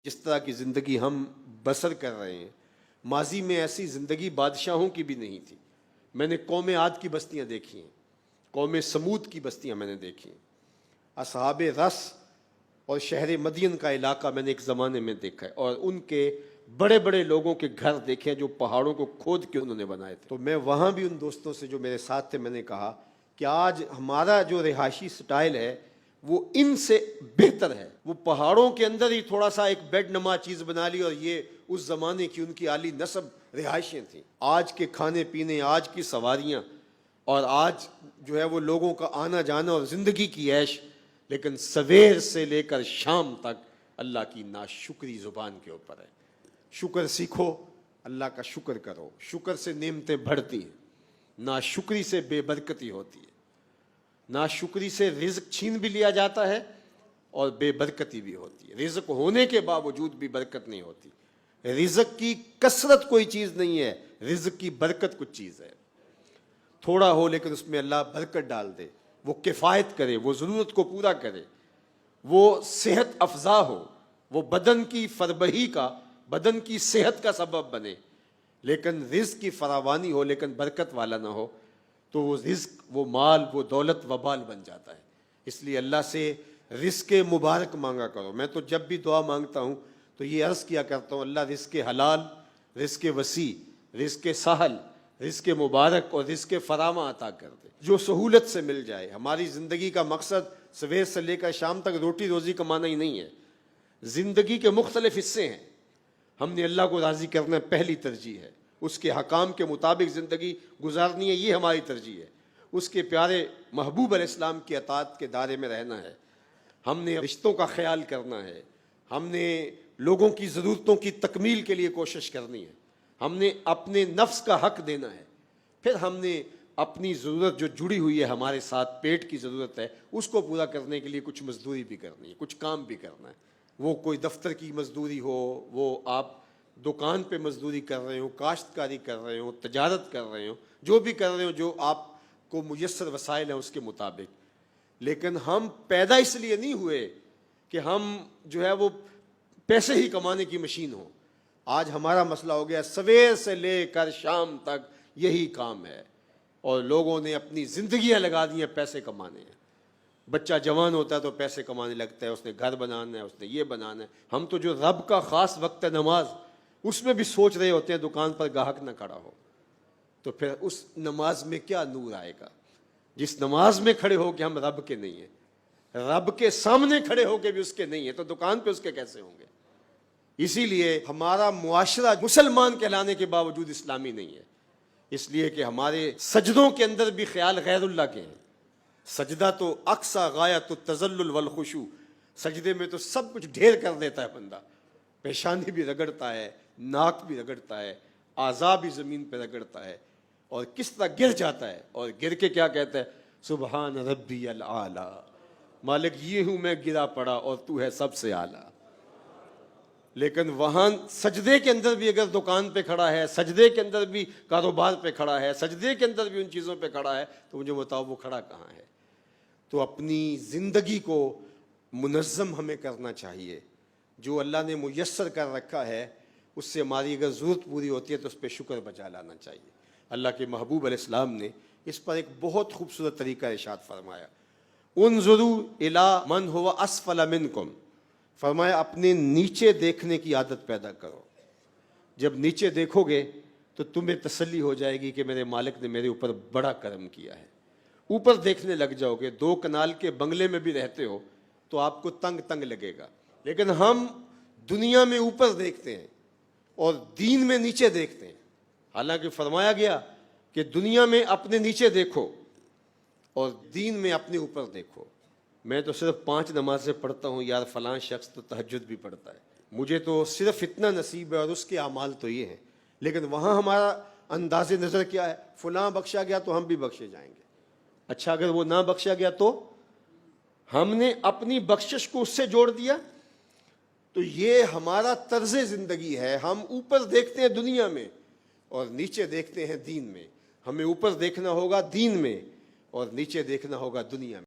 جس طرح کی زندگی ہم بسر کر رہے ہیں، ماضی میں ایسی زندگی بادشاہوں کی بھی نہیں تھی۔ میں نے قوم عاد کی بستیاں دیکھی ہیں، قوم سمود کی بستیاں میں نے دیکھی ہیں، اصحاب رس اور شہر مدین کا علاقہ میں نے ایک زمانے میں دیکھا ہے، اور ان کے بڑے بڑے لوگوں کے گھر دیکھے ہیں جو پہاڑوں کو کھود کے انہوں نے بنائے تھے۔ تو میں وہاں بھی ان دوستوں سے جو میرے ساتھ تھے، میں نے کہا کہ آج ہمارا جو رہائشی سٹائل ہے وہ ان سے بہتر ہے۔ وہ پہاڑوں کے اندر ہی تھوڑا سا ایک بیڈ نما چیز بنا لی، اور یہ اس زمانے کی ان کی عالی نسب رہائشیں تھیں۔ آج کے کھانے پینے، آج کی سواریاں، اور آج جو ہے وہ لوگوں کا آنا جانا اور زندگی کی عیش، لیکن سویر سے لے کر شام تک اللہ کی ناشکری زبان کے اوپر ہے۔ شکر سیکھو، اللہ کا شکر کرو، شکر سے نعمتیں بڑھتی ہیں، ناشکری سے بے برکتی ہوتی ہے۔ ناشکری سے رزق چھین بھی لیا جاتا ہے اور بے برکتی بھی ہوتی ہے۔ رزق ہونے کے باوجود بھی برکت نہیں ہوتی۔ رزق کی کثرت کوئی چیز نہیں ہے، رزق کی برکت کچھ چیز ہے۔ تھوڑا ہو لیکن اس میں اللہ برکت ڈال دے، وہ کفایت کرے، وہ ضرورت کو پورا کرے، وہ صحت افزا ہو، وہ بدن کی فربہی کا، بدن کی صحت کا سبب بنے۔ لیکن رزق کی فراوانی ہو لیکن برکت والا نہ ہو تو وہ رزق، وہ مال، وہ دولت وبال بن جاتا ہے۔ اس لیے اللہ سے رزق مبارک مانگا کرو۔ میں تو جب بھی دعا مانگتا ہوں تو یہ عرض کیا کرتا ہوں، اللہ رزق حلال، رزق وسیع، رزق سہل، رزق مبارک اور رزق فراواں عطا کر دے، جو سہولت سے مل جائے۔ ہماری زندگی کا مقصد سویر سے لے کر شام تک روٹی روزی کمانا ہی نہیں ہے۔ زندگی کے مختلف حصے ہیں، ہم نے اللہ کو راضی کرنا پہلی ترجیح ہے، اس کے حکام کے مطابق زندگی گزارنی ہے، یہ ہماری ترجیح ہے۔ اس کے پیارے محبوب علیہ السلام کی اطاعت کے دائرے میں رہنا ہے، ہم نے رشتوں کا خیال کرنا ہے، ہم نے لوگوں کی ضرورتوں کی تکمیل کے لیے کوشش کرنی ہے، ہم نے اپنے نفس کا حق دینا ہے، پھر ہم نے اپنی ضرورت جو جڑی ہوئی ہے ہمارے ساتھ، پیٹ کی ضرورت ہے، اس کو پورا کرنے کے لیے کچھ مزدوری بھی کرنی ہے، کچھ کام بھی کرنا ہے۔ وہ کوئی دفتر کی مزدوری ہو، وہ آپ دکان پہ مزدوری کر رہے ہو، کاشتکاری کر رہے ہو، تجارت کر رہے ہو، جو بھی کر رہے ہو، جو آپ کو میسر وسائل ہیں اس کے مطابق۔ لیکن ہم پیدا اس لیے نہیں ہوئے کہ ہم جو ہے وہ پیسے ہی کمانے کی مشین ہو۔ آج ہمارا مسئلہ ہو گیا سویر سے لے کر شام تک یہی کام ہے، اور لوگوں نے اپنی زندگیاں لگا دی ہیں پیسے کمانے ہیں۔ بچہ جوان ہوتا ہے تو پیسے کمانے لگتا ہے، اس نے گھر بنانا ہے، اس نے یہ بنانا ہے۔ ہم تو جو رب کا خاص وقت ہے نماز، اس میں بھی سوچ رہے ہوتے ہیں دکان پر گاہک نہ کھڑا ہو، تو پھر اس نماز میں کیا نور آئے گا؟ جس نماز میں کھڑے ہو کے ہم رب کے نہیں ہیں، رب کے سامنے کھڑے ہو کے بھی اس کے نہیں ہیں، تو دکان پہ اس کے کیسے ہوں گے؟ اسی لیے ہمارا معاشرہ مسلمان کہلانے کے باوجود اسلامی نہیں ہے، اس لیے کہ ہمارے سجدوں کے اندر بھی خیال غیر اللہ کے ہیں۔ سجدہ تو اقصی غایت التذلل والخشوع، سجدے میں تو سب کچھ ڈھیر کر دیتا ہے بندہ، پیشانی بھی رگڑتا ہے، ناک بھی رگڑتا ہے، اعضاء بھی زمین پہ رگڑتا ہے، اور کس طرح گر جاتا ہے، اور گر کے کیا کہتا ہے؟ سبحان ربی العالی، مالک یہ ہوں میں گرا پڑا اور تو ہے سب سے اعلیٰ۔ لیکن وہاں سجدے کے اندر بھی اگر دکان پہ کھڑا ہے، سجدے کے اندر بھی کاروبار پہ کھڑا ہے، سجدے کے اندر بھی ان چیزوں پہ کھڑا ہے، تو مجھے بتاؤ وہ کھڑا کہاں ہے؟ تو اپنی زندگی کو منظم ہمیں کرنا چاہیے، جو اللہ نے میسر کر رکھا ہے اس سے ہماری اگر ضرورت پوری ہوتی ہے تو اس پہ شکر بجا لانا چاہیے۔ اللہ کے محبوب علیہ السلام نے اس پر ایک بہت خوبصورت طریقہ ارشاد فرمایا، انظروا الی من هو اسفل منکم، فرمایا اپنے نیچے دیکھنے کی عادت پیدا کرو۔ جب نیچے دیکھو گے تو تمہیں تسلی ہو جائے گی کہ میرے مالک نے میرے اوپر بڑا کرم کیا ہے۔ اوپر دیکھنے لگ جاؤ گے، 2 کنال کے بنگلے میں بھی رہتے ہو تو آپ کو تنگ تنگ لگے گا، لیکن ہم دنیا میں اوپر دیکھتے ہیں اور دین میں نیچے دیکھتے ہیں۔ حالانکہ فرمایا گیا کہ دنیا میں اپنے نیچے دیکھو اور دین میں اپنے اوپر دیکھو۔ میں تو صرف 5 نمازیں پڑھتا ہوں یار، فلاں شخص تو تہجد بھی پڑھتا ہے، مجھے تو صرف اتنا نصیب ہے اور اس کے اعمال تو یہ ہیں، لیکن وہاں ہمارا انداز نظر کیا ہے؟ فلاں بخشا گیا تو ہم بھی بخشے جائیں گے۔ اچھا اگر وہ نہ بخشا گیا تو ہم نے اپنی بخشش کو اس سے جوڑ دیا۔ تو یہ ہمارا طرز زندگی ہے، ہم اوپر دیکھتے ہیں دنیا میں اور نیچے دیکھتے ہیں دین میں۔ ہمیں اوپر دیکھنا ہوگا دین میں اور نیچے دیکھنا ہوگا دنیا میں۔